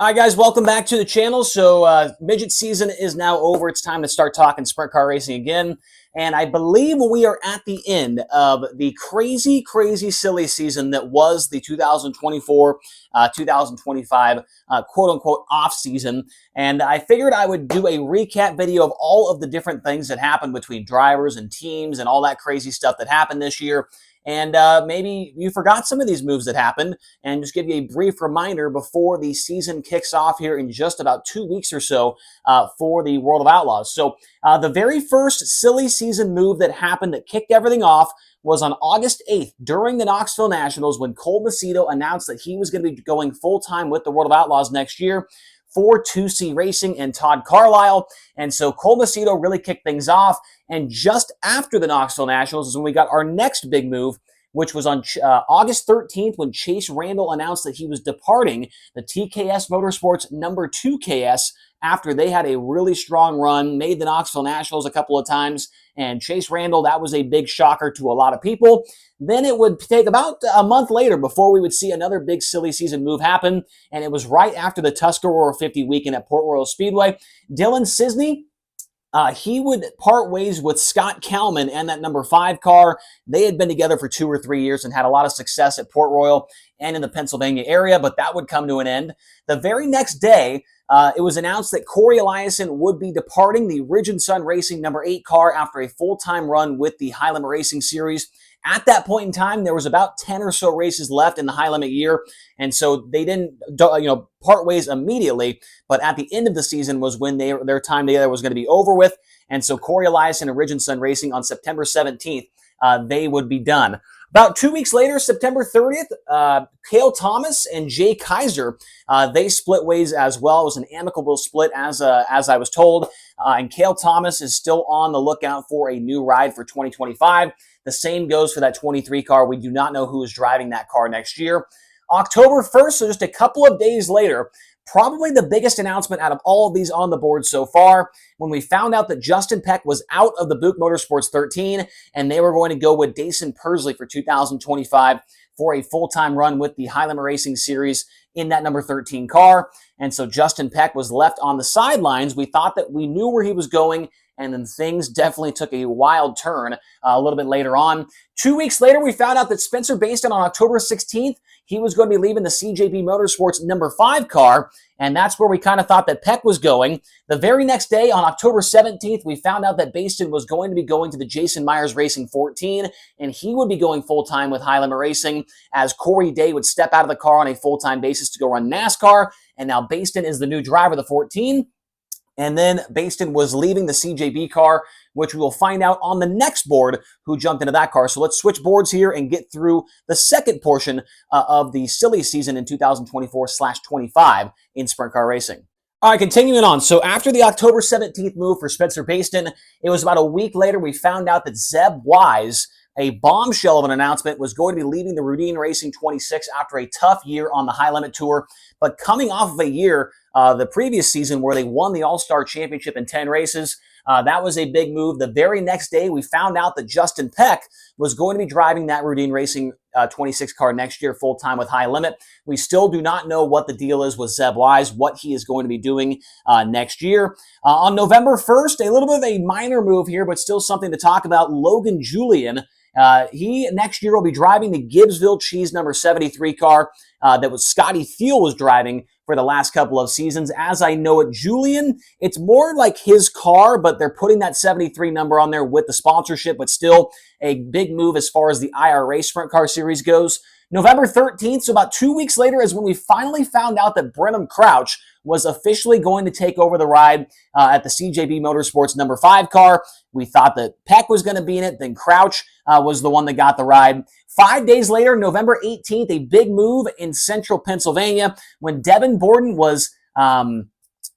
Hi guys, welcome back to the channel. Midget season is now over. It's time to start talking sprint car racing again. And I believe we are at the end of the crazy, silly season that was the 2024-2025 quote-unquote off season. And I figured I would do a recap video of all of the different things that happened between drivers and teams and all that crazy stuff that happened this year. And maybe you forgot some of these moves that happened, and just give you a brief reminder before the season kicks off here in just about 2 weeks or so for the World of Outlaws. So the very first silly season move that happened that kicked everything off was on August 8th during the Knoxville Nationals when Cole Macedo announced that he was going to be going full-time with the World of Outlaws next year for 2C Racing and Todd Carlisle. And so Cole Macedo really kicked things off. And just after the Knoxville Nationals is when we got our next big move, which was on August 13th when Chase Randall announced that he was departing the TKS Motorsports number 2 KS after they had a really strong run, made the Knoxville Nationals a couple of times. And Chase Randall, that was a big shocker to a lot of people. Then it would take about a month later before we would see another big silly season move happen. And it was right after the Tuscarora 50 weekend at Port Royal Speedway. Dylan Cisney, he would part ways with Scott Kalman and that number 5 car. They had been together for 2 or 3 years and had a lot of success at Port Royal and in the Pennsylvania area, but that would come to an end. The very next day, it was announced that Corey Eliason would be departing the Ridge and Sun Racing number 8 car after a full-time run with the High Limit Racing Series. At that point in time, there was about 10 or so races left in the high limit year, and so they didn't, part ways immediately. But at the end of the season was when their time together was going to be over with, and so Corey Eliason and Ridge and Sun Racing on September 17th, they would be done. About 2 weeks later, September 30th, Cale Thomas and Jay Kaiser, they split ways as well. It was an amicable split, as I was told. And Cale Thomas is still on the lookout for a new ride for 2025. The same goes for that 23 car. We do not know who is driving that car next year. October 1st, so just a couple of days later, probably the biggest announcement out of all of these on the board so far, when we found out that Justin Peck was out of the Buick Motorsports 13 and they were going to go with Dason Persley for 2025 for a full-time run with the High Limit Racing Series in that number 13 car. And so Justin Peck was left on the sidelines. We thought that we knew where he was going, and then things definitely took a wild turn a little bit later on. 2 weeks later, we found out that Spencer Bayston on October 16th, he was going to be leaving the CJB Motorsports number 5 car, and that's where we kind of thought that Peck was going. The very next day, on October 17th, we found out that Bayston was going to be going to the Jason Myers Racing 14, and he would be going full-time with High Limit Racing, as Corey Day would step out of the car on a full-time basis to go run NASCAR, and now Bayston is the new driver of the 14. And then Bayston was leaving the CJB car, which we will find out on the next board who jumped into that car. So let's switch boards here and get through the second portion of the silly season in 2024/25 in sprint car racing. All right, continuing on. So after the October 17th move for Spencer Bayston, it was about a week later we found out that Zeb Wise, a bombshell of an announcement, was going to be leaving the Rudine Racing 26 after a tough year on the High Limit Tour. But coming off of a year, the previous season, where they won the All-Star Championship in 10 races, that was a big move. The very next day, we found out that Justin Peck was going to be driving that Rudine Racing 26 car next year full-time with High Limit. We still do not know what the deal is with Zeb Wise, what he is going to be doing next year. On November 1st, a little bit of a minor move here, but still something to talk about. Logan Julian, he next year will be driving the Gibbsville Cheese number 73 car that was Scotty Thiel was driving for the last couple of seasons. As I know it, Julian, it's more like his car, but they're putting that 73 number on there with the sponsorship, but still a big move as far as the IRA Sprint Car Series goes. November 13th, so about 2 weeks later, is when we finally found out that Brenham Crouch was officially going to take over the ride at the CJB Motorsports number 5 car. We thought that Peck was going to be in it, then Crouch was the one that got the ride. 5 days later, November 18th, a big move in central Pennsylvania when Devin Borden was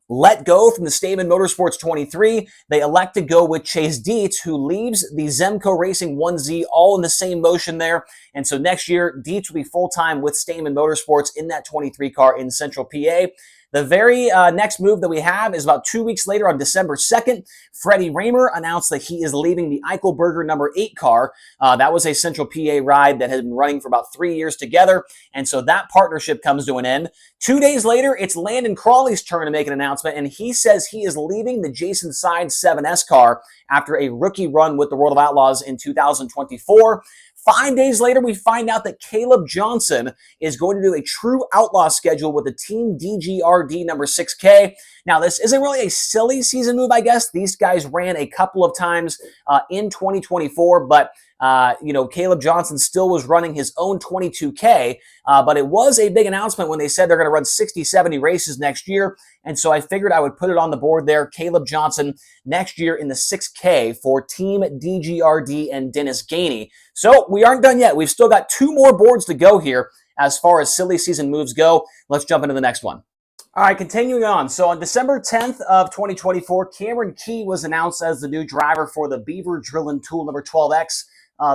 let go from the Stamen Motorsports 23. They elect to go with Chase Dietz, who leaves the Zemco Racing 1Z all in the same motion there. And so next year, Dietz will be full-time with Stamen Motorsports in that 23 car in central PA. The very next move that we have is about 2 weeks later on December 2nd. Freddie Raymer announced that he is leaving the Eichelberger number 8 car. That was a Central PA ride that had been running for about 3 years together, and so that partnership comes to an end. 2 days later, it's Landon Crawley's turn to make an announcement, and he says he is leaving the Jason Sides 7S car after a rookie run with the World of Outlaws in 2024. 5 days later, we find out that Caleb Johnson is going to do a true outlaw schedule with the Team DGRD number 6K. Now, this isn't really a silly season move, I guess. These guys ran a couple of times in 2024, but Caleb Johnson still was running his own 22K, but it was a big announcement when they said they're going to run 60, 70 races next year. And so I figured I would put it on the board there. Caleb Johnson next year in the 6K for Team DGRD and Dennis Gainey. So we aren't done yet. We've still got 2 more boards to go here as far as silly season moves go. Let's jump into the next one. All right, continuing on. So on December 10th of 2024, Cameron Key was announced as the new driver for the Beaver Drilling Tool number 12X.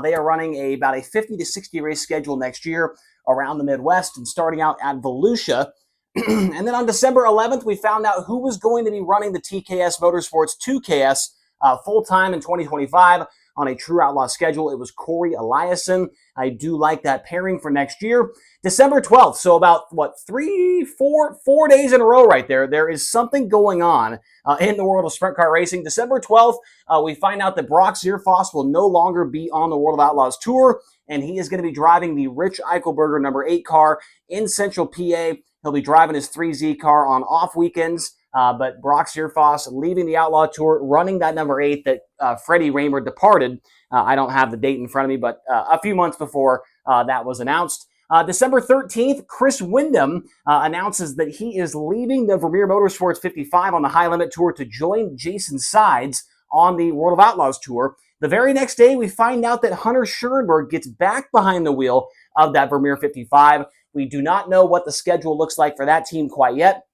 They are running about a 50 to 60 race schedule next year around the Midwest and starting out at Volusia. And then on December 11th, we found out who was going to be running the TKS Motorsports 2KS full-time in 2025 on a true outlaw schedule. It was Corey Eliason. I do like that pairing for next year. December 12th, so about, 4 days in a row right there. There is something going on in the world of sprint car racing. December 12th, we find out that Brock Zierfoss will no longer be on the World of Outlaws Tour, and he is going to be driving the Rich Eichelberger number 8 car in Central PA. He'll be driving his 3Z car on off weekends, but Brock Zierfoss leaving the Outlaw Tour, running that number 8 that Freddie Raymer departed. I don't have the date in front of me, but a few months before that was announced. December 13th, Chris Windham announces that he is leaving the Vermeer Motorsports 55 on the High Limit Tour to join Jason Sides on the World of Outlaws Tour. The very next day, we find out that Hunter Schoenberg gets back behind the wheel of that Vermeer 55. We do not know what the schedule looks like for that team quite yet.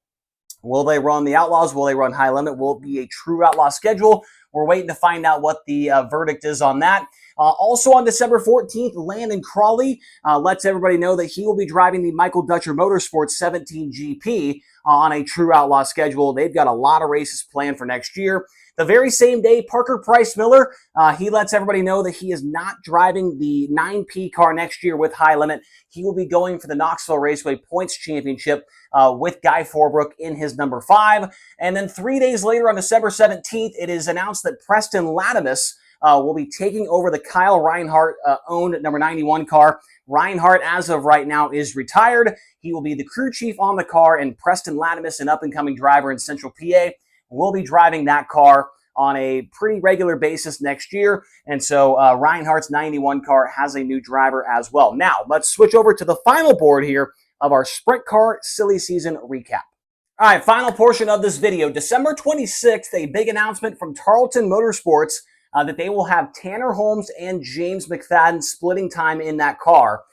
Will they run the Outlaws? Will they run High Limit? Will it be a true outlaw schedule? We're waiting to find out what the verdict is on that. Also on December 14th, Landon Crawley lets everybody know that he will be driving the Michael Dutcher Motorsports 17 GP on a true outlaw schedule. They've got a lot of races planned for next year. The very same day, Parker Price Miller, he lets everybody know that he is not driving the 9P car next year with High Limit. He will be going for the Knoxville Raceway Points Championship with Guy Forbrook in his number 5. And then 3 days later on December 17th, it is announced that Preston Latimus will be taking over the Kyle Reinhardt owned number 91 car. Reinhardt, as of right now, is retired. He will be the crew chief on the car, and Preston Latimus, an up-and-coming driver in Central PA, will be driving that car on a pretty regular basis next year. And so Reinhardt's 91 car has a new driver as well. Now, let's switch over to the final board here of our Sprint Car Silly Season recap. All right, final portion of this video. December 26th, a big announcement from Tarleton Motorsports that they will have Tanner Holmes and James McFadden splitting time in that car.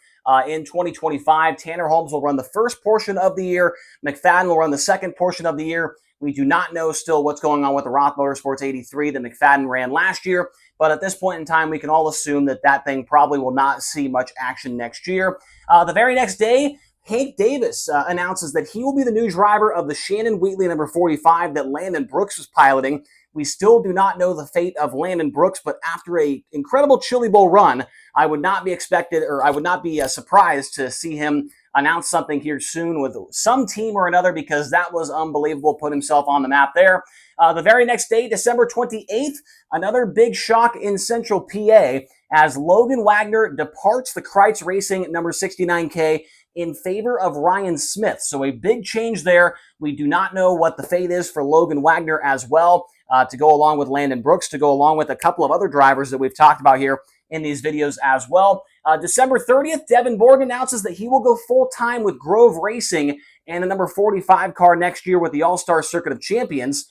In 2025, Tanner Holmes will run the first portion of the year. McFadden will run the second portion of the year. We do not know still what's going on with the Roth Motorsports 83 that McFadden ran last year, but at this point in time, we can all assume that that thing probably will not see much action next year. The very next day, Hank Davis announces that he will be the new driver of the Shannon Wheatley number 45 that Landon Brooks was piloting. We still do not know the fate of Landon Brooks, but after an incredible Chili Bowl run, I would not be surprised to see him announce something here soon with some team or another, because that was unbelievable. Put himself on the map there. The very next day, December 28th, another big shock in Central PA as Logan Wagner departs the Kreitz Racing number 69K in favor of Ryan Smith. So a big change there. We do not know what the fate is for Logan Wagner as well, to go along with Landon Brooks, to go along with a couple of other drivers that we've talked about here in these videos as well. December 30th, Devin Borden announces that he will go full-time with Grove Racing and the number 45 car next year with the All-Star Circuit of Champions.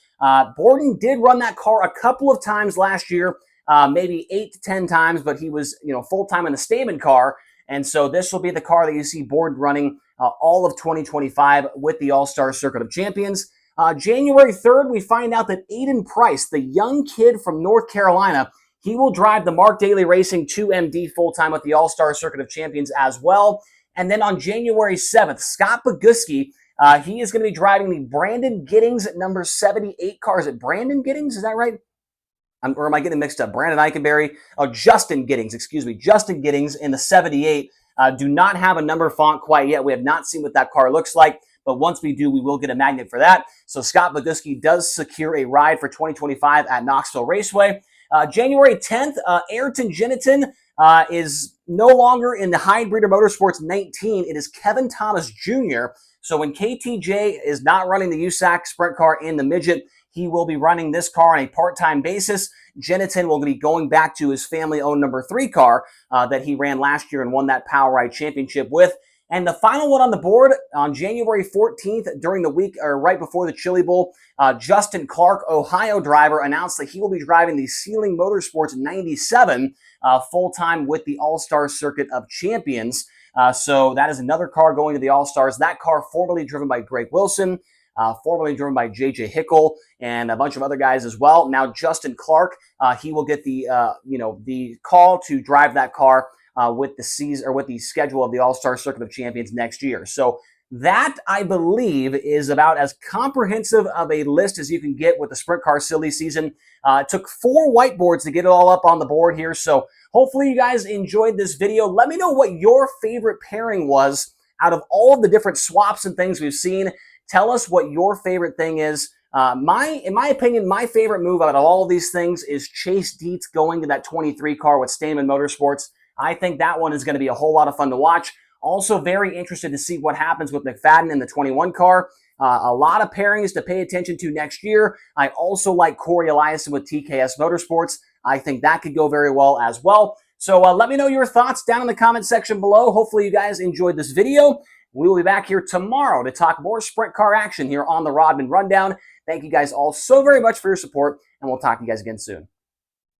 Borden did run that car a couple of times last year, maybe 8 to 10 times, but he was full-time in the Stamen car. And so this will be the car that you see Borden running all of 2025 with the All-Star Circuit of Champions. January 3rd, we find out that Aiden Price, the young kid from North Carolina, he will drive the Mark Daly Racing 2MD full-time with the All-Star Circuit of Champions as well. And then on January 7th, Scott Boguski He is going to be driving the Brandon Giddings at number 78 car. Is it Brandon Giddings? Is that right? Or am I getting mixed up? Brandon Eichenberry. Oh, Justin Giddings, excuse me. Justin Giddings in the 78. Do not have a number font quite yet. We have not seen what that car looks like, but once we do, we will get a magnet for that. So Scott Boguski does secure a ride for 2025 at Knoxville Raceway. January 10th, Ayrton Geniton is no longer in the High Breeder Motorsports 19. It is Kevin Thomas Jr. So when KTJ is not running the USAC sprint car in the midget, he will be running this car on a part-time basis. Geniton will be going back to his family-owned number 3 car that he ran last year and won that Power Ride Championship with. And the final one on the board on January 14th during the week or right before the Chili Bowl, Justin Clark, Ohio driver, announced that he will be driving the Sealing Motorsports 97 full-time with the All-Star Circuit of Champions. So that is another car going to the All-Stars. That car formerly driven by Greg Wilson, formerly driven by J.J. Hickle and a bunch of other guys as well. Now Justin Clark, he will get the the call to drive that car with the season or with the schedule of the All-Star Circuit of Champions next year. So that, I believe, is about as comprehensive of a list as you can get with the Sprint Car Silly season. It took 4 whiteboards to get it all up on the board here. So hopefully you guys enjoyed this video. Let me know what your favorite pairing was out of all of the different swaps and things we've seen. Tell us what your favorite thing is. In my opinion, my favorite move out of all of these things is Chase Dietz going to that 23 car with Stamen Motorsports. I think that one is going to be a whole lot of fun to watch. Also very interested to see what happens with McFadden in the 21 car. A lot of pairings to pay attention to next year. I also like Corey Eliason with TKS Motorsports. I think that could go very well as well. So let me know your thoughts down in the comment section below. Hopefully you guys enjoyed this video. We will be back here tomorrow to talk more sprint car action here on the Rodman Rundown. Thank you guys all so very much for your support, and we'll talk to you guys again soon.